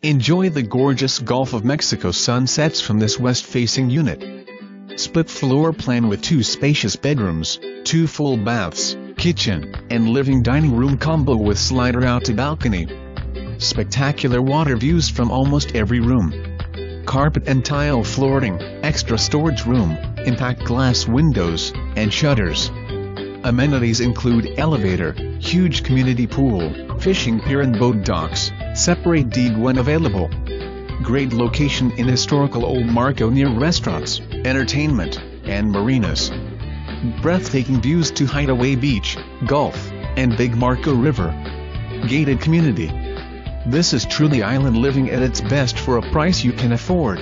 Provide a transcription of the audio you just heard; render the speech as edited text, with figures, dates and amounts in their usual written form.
Enjoy the gorgeous Gulf of Mexico sunsets from this west-facing unit. Split floor plan with 2 spacious bedrooms, 2 full baths, kitchen, and living dining room combo with slider out to balcony. Spectacular water views from almost every room. Carpet and tile flooring, extra storage room, impact glass windows, and shutters. Amenities include elevator, huge community pool, fishing pier and boat docks, separate deed when available. Great location in historical Olde Marco near restaurants, entertainment, and marinas. Breathtaking views to Hideaway Beach, Gulf, and Big Marco River. Gated community. This is truly island living at its best for a price you can afford.